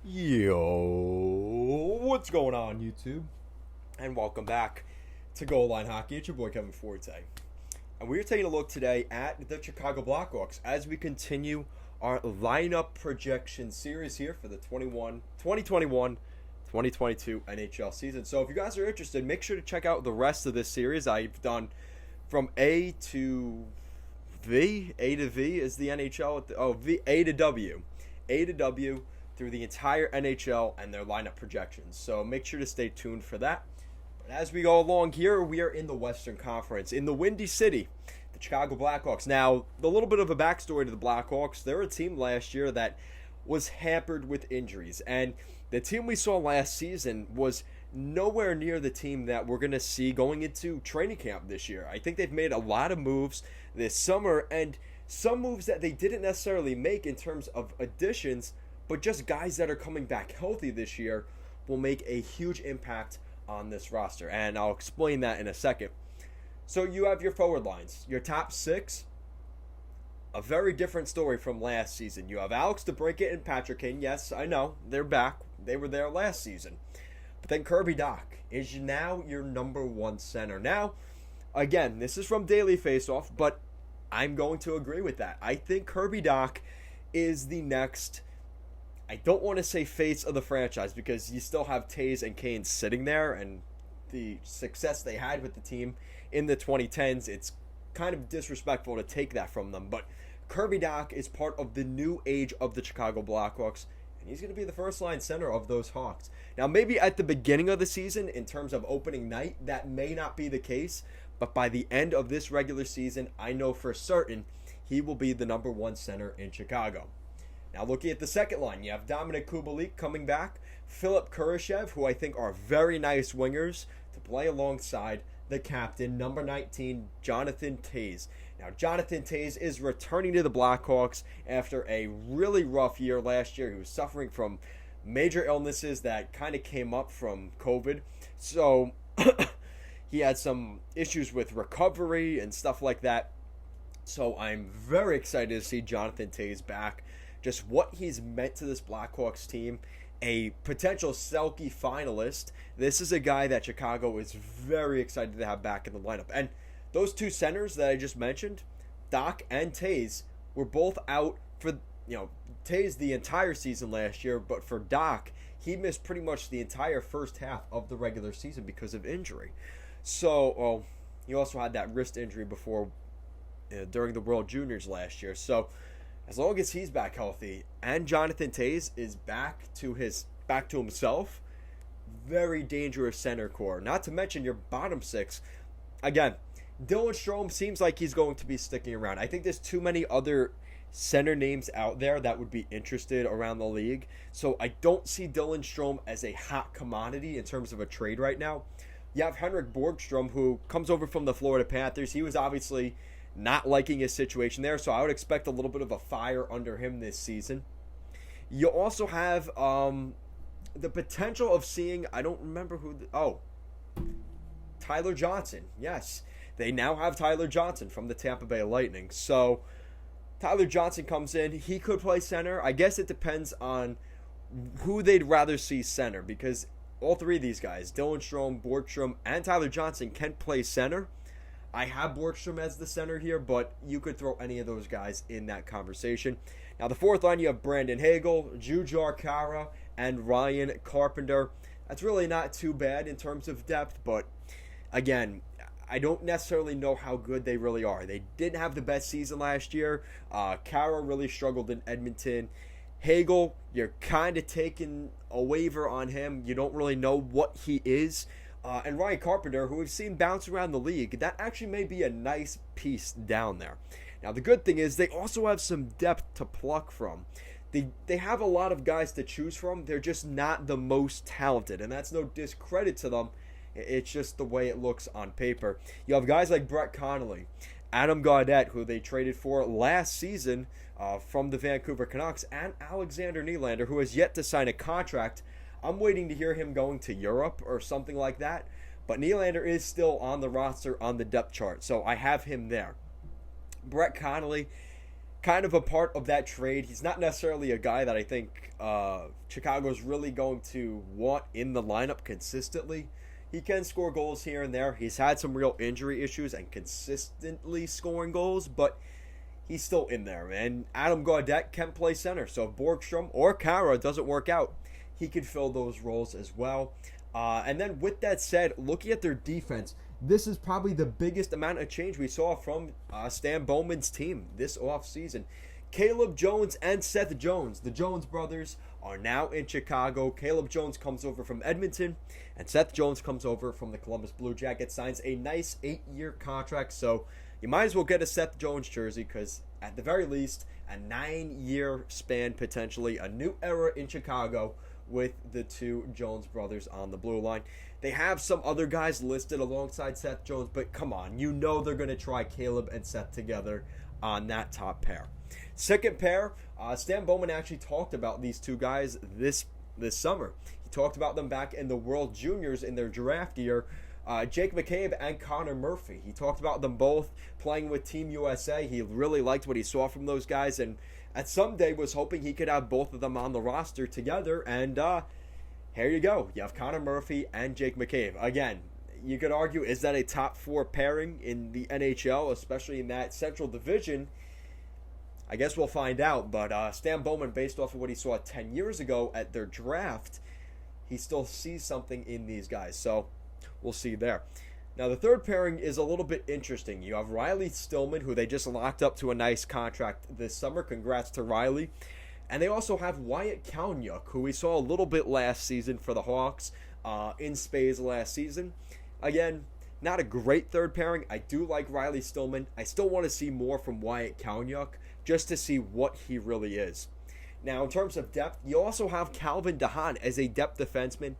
Yo, what's going on, YouTube? And welcome back to Goal Line Hockey. It's your boy Kevin Forte. And we're taking a look today at the Chicago Blackhawks as we continue our lineup projection series here for the 2021-2022 NHL season. So if you guys are interested, make sure to check out the rest of this series. I've done from A to V. A to V is the NHL. A to W. A to W through the entire NHL and their lineup projections. So make sure to stay tuned for that. But as we go along here, we are in the Western Conference, in the Windy City, the Chicago Blackhawks. Now, a little bit of a backstory to the Blackhawks. They're a team last year that was hampered with injuries. And the team we saw last season was nowhere near the team that we're going to see going into training camp this year. I think they've made a lot of moves this summer, and some moves that they didn't necessarily make in terms of additions, but just guys that are coming back healthy this year will make a huge impact on this roster. And I'll explain that in a second. So you have your forward lines. Your top six, a very different story from last season. You have Alex DeBrincat and Patrick Kane. Yes, I know, they're back. They were there last season. But then Kirby Dach is now your number one center. Now, again, this is from Daily Faceoff, but I'm going to agree with that. I think Kirby Dach is the next, I don't want to say face of the franchise, because you still have Taves and Kane sitting there, and the success they had with the team in the 2010s, it's kind of disrespectful to take that from them. But Kirby Dach is part of the new age of the Chicago Blackhawks, and he's going to be the first line center of those Hawks. Now, maybe at the beginning of the season, in terms of opening night, that may not be the case, but by the end of this regular season, I know for certain he will be the number one center in Chicago. Now, looking at the second line, you have Dominik Kubalik coming back, Philip Kurashev, who I think are very nice wingers to play alongside the captain, number 19, Jonathan Toews. Now, Jonathan Toews is returning to the Blackhawks after a really rough year last year. He was suffering from major illnesses that kind of came up from COVID. So, he had some issues with recovery and stuff like that. So, I'm very excited to see Jonathan Toews back. Just what he's meant to this Blackhawks team, a potential Selke finalist. This is a guy that Chicago is very excited to have back in the lineup. And those two centers that I just mentioned, Dach and Toews, were both out for, Toews the entire season last year, but for Dach, he missed pretty much the entire first half of the regular season because of injury. So, he also had that wrist injury before, during the World Juniors last year. So, as long as he's back healthy and Jonathan Toews is back to himself, very dangerous center core. Not to mention your bottom six. Again, Dylan Strome seems like he's going to be sticking around. I think there's too many other center names out there that would be interested around the league. So I don't see Dylan Strome as a hot commodity in terms of a trade right now. You have Henrik Borgstrom, who comes over from the Florida Panthers. He was obviously not liking his situation there, so I would expect a little bit of a fire under him this season. You also have the potential of seeing, I don't remember who, Tyler Johnson. Yes, they now have Tyler Johnson from the Tampa Bay Lightning. So Tyler Johnson comes in. He could play center. I guess it depends on who they'd rather see center, because all three of these guys, Dylan Strome, Borgstrom, and Tyler Johnson, can play center. I have Borgstrom as the center here, but you could throw any of those guys in that conversation. Now, the fourth line, you have Brandon Hagel, Jujhar Khaira, and Ryan Carpenter. That's really not too bad in terms of depth, but again, I don't necessarily know how good they really are. They didn't have the best season last year. Khaira really struggled in Edmonton. Hagel, you're kind of taking a waiver on him. You don't really know what he is. And Ryan Carpenter, who we've seen bounce around the league, that actually may be a nice piece down there. Now, the good thing is they also have some depth to pluck from. They have a lot of guys to choose from. They're just not the most talented, and that's no discredit to them. It's just the way it looks on paper. You have guys like Brett Connolly, Adam Gaudette, who they traded for last season from the Vancouver Canucks, and Alexander Nylander, who has yet to sign a contract. I'm waiting to hear him going to Europe or something like that. But Nylander is still on the roster on the depth chart, so I have him there. Brett Connolly kind of a part of that trade. He's not necessarily a guy that I think Chicago's really going to want in the lineup consistently. He can score goals here and there. He's had some real injury issues and consistently scoring goals, but he's still in there. And Adam Gaudette can play center, so if Borgstrom or Kara doesn't work out, he can fill those roles as well. And then with that said, looking at their defense, this is probably the biggest amount of change we saw from Stan Bowman's team this offseason. Caleb Jones and Seth Jones, the Jones brothers, are now in Chicago. Caleb Jones comes over from Edmonton, and Seth Jones comes over from the Columbus Blue Jackets, signs a nice 8-year contract. So you might as well get a Seth Jones jersey because, at the very least, a 9-year span potentially, a new era in Chicago with the two Jones brothers on the blue line. They have some other guys listed alongside Seth Jones, but come on, you know they're going to try Caleb and Seth together on that top pair. Second pair, Stan Bowman actually talked about these two guys this summer. He talked about them back in the World Juniors in their draft year. Jake McCabe and Connor Murphy. He talked about them both playing with Team USA. He really liked what he saw from those guys, and at some day was hoping he could have both of them on the roster together. And here you go. You have Connor Murphy and Jake McCabe. Again, you could argue, is that a top 4 pairing in the NHL, especially in that Central Division? I guess we'll find out, but Stan Bowman, based off of what he saw 10 years ago at their draft, he still sees something in these guys, so we'll see there. Now, the third pairing is a little bit interesting. You have Riley Stillman, who they just locked up to a nice contract this summer. Congrats to Riley. And they also have Wyatt Kalynuk, who we saw a little bit last season for the Hawks in spades last season. Again, not a great third pairing. I do like Riley Stillman. I still want to see more from Wyatt Kalynuk, just to see what he really is. Now, in terms of depth, you also have Calvin DeHaan as a depth defenseman.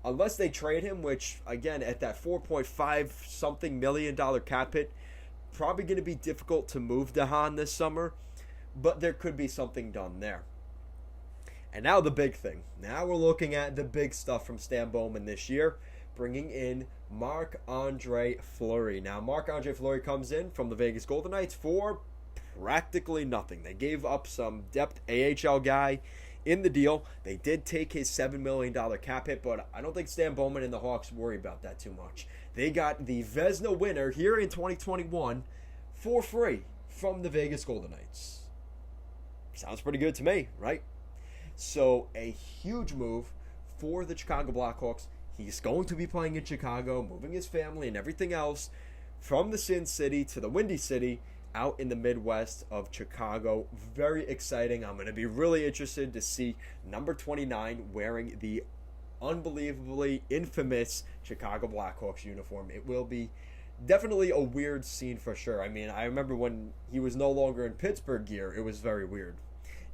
Unless they trade him, which, again, at that $4.5-something million cap hit, probably going to be difficult to move DeHaan this summer, but there could be something done there. And now the big thing. Now we're looking at the big stuff from Stan Bowman this year, bringing in Marc-Andre Fleury. Now, Marc-Andre Fleury comes in from the Vegas Golden Knights for practically nothing. They gave up some depth AHL guy in the deal. They did take his $7 million cap hit, but I don't think Stan Bowman and the Hawks worry about that too much. They got the Vezina winner here in 2021 for free from the Vegas Golden Knights. Sounds pretty good to me, right? So a huge move for the Chicago Blackhawks. He's going to be playing in Chicago, moving his family and everything else from the Sin City to the Windy City out in the Midwest of Chicago. Very exciting. I'm going to be really interested to see number 29 wearing the unbelievably infamous Chicago Blackhawks uniform. It will be definitely a weird scene for sure. I mean, I remember when he was no longer in Pittsburgh gear, it was very weird.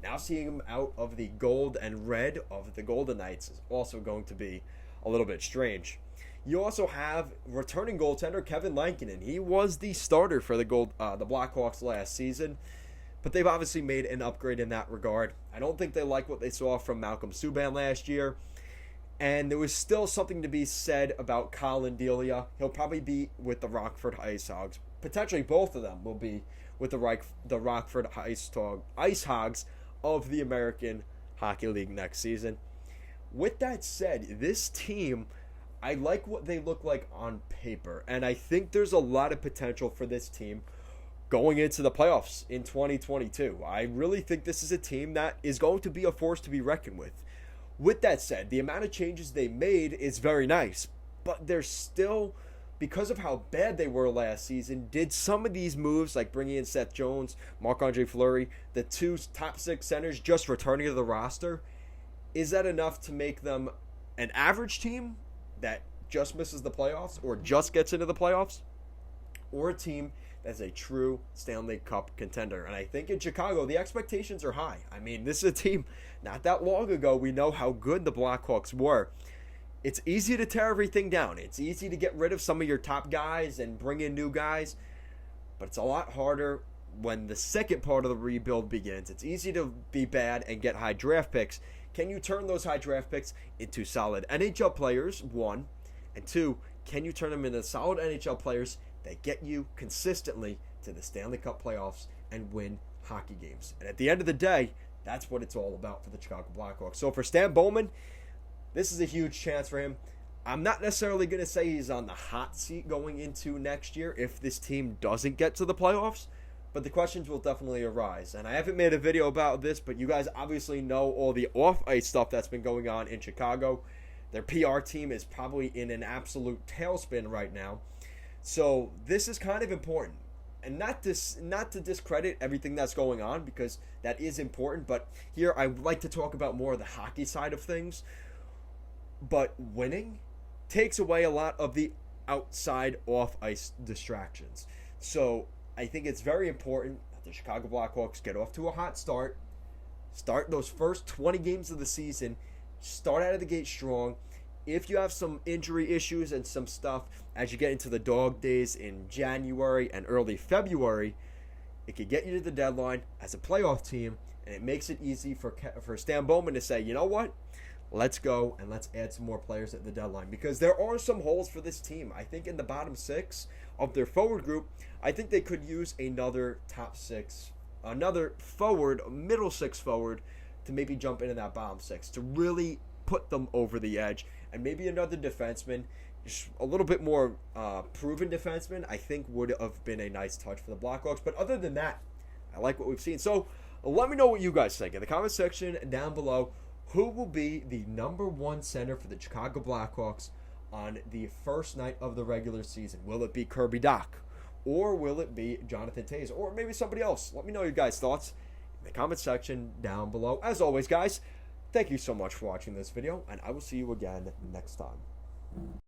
Now seeing him out of the gold and red of the Golden Knights is also going to be a little bit strange. You also have returning goaltender Kevin Lankinen. He was the starter for the Blackhawks last season, but they've obviously made an upgrade in that regard. I don't think they like what they saw from Malcolm Subban last year, and there was still something to be said about Colin Delia. He'll probably be with the Rockford Ice Hogs. Potentially both of them will be with the Rockford Ice Hogs of the American Hockey League next season. With that said, this team, I like what they look like on paper, and I think there's a lot of potential for this team going into the playoffs in 2022. I really think this is a team that is going to be a force to be reckoned with. With that said, the amount of changes they made is very nice, but they're still, because of how bad they were last season, did some of these moves, like bringing in Seth Jones, Marc-Andre Fleury, the two top 6 centers just returning to the roster, is that enough to make them an average team that just misses the playoffs or just gets into the playoffs, or a team that's a true Stanley Cup contender? And I think in Chicago, the expectations are high. I mean, this is a team, not that long ago, we know how good the Blackhawks were. It's easy to tear everything down. It's easy to get rid of some of your top guys and bring in new guys, but it's a lot harder when the second part of the rebuild begins. It's easy to be bad and get high draft picks. Can you turn those high draft picks into solid NHL players, 1, and 2, can you turn them into solid NHL players that get you consistently to the Stanley Cup playoffs and win hockey games. And at the end of the day, that's what it's all about for the Chicago Blackhawks. So for Stan Bowman, this is a huge chance for him. I'm not necessarily going to say he's on the hot seat going into next year if this team doesn't get to the playoffs, but the questions will definitely arise. And I haven't made a video about this, but you guys obviously know all the off-ice stuff that's been going on in Chicago. Their PR team is probably in an absolute tailspin right now. So this is kind of important. And not to discredit everything that's going on, because that is important, but here I would like to talk about more of the hockey side of things. But winning takes away a lot of the outside off-ice distractions. So I think it's very important that the Chicago Blackhawks get off to a hot start those first 20 games of the season, start out of the gate strong. If you have some injury issues and some stuff as you get into the dog days in January and early February, it could get you to the deadline as a playoff team, and it makes it easy for Stan Bowman to say, you know what? Let's go and let's add some more players at the deadline, because there are some holes for this team. I think in the bottom six of their forward group, I think they could use another top six, another forward, middle six forward to maybe jump into that bottom six to really put them over the edge, and maybe another defenseman, just a little bit more proven defenseman, I think would have been a nice touch for the Blackhawks. But other than that, I like what we've seen. So let me know what you guys think in the comment section down below. Who will be the #1 center for the Chicago Blackhawks on the first night of the regular season? Will it be Kirby Dach? Or will it be Jonathan Toews? Or maybe somebody else? Let me know your guys' thoughts in the comment section down below. As always, guys, thank you so much for watching this video, and I will see you again next time.